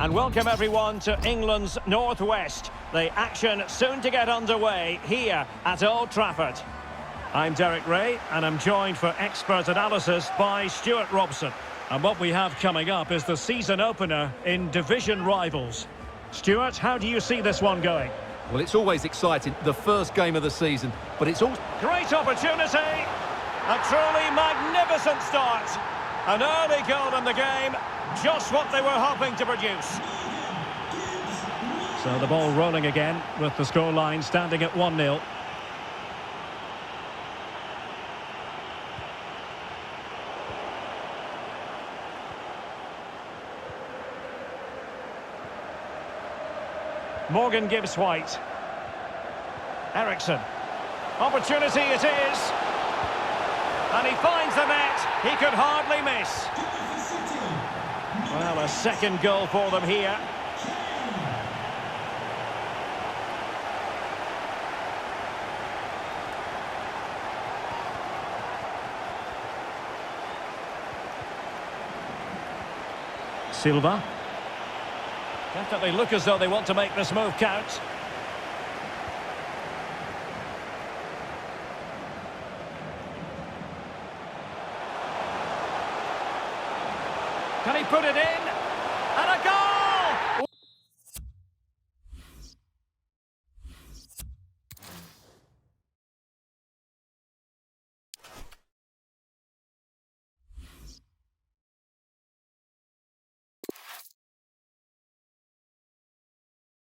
And welcome everyone to England's Northwest. The action soon to get underway here at Old Trafford. I'm Derek Ray and I'm joined for expert analysis by Stuart Robson. And what we have coming up is the season opener in division rivals. Stuart, how do you see this one going? Well, it's always exciting, the first game of the season, but it's also... Great opportunity! A truly magnificent start. An early goal in the game, just what they were hoping to produce. So the ball rolling again with the scoreline standing at 1-0. Morgan Gibbs-White. Ericsson. Opportunity it is. And he finds the net. He could hardly miss. Well, a second goal for them here. Silva. Definitely look as though they want to make this move count. Can he put it in? And a goal!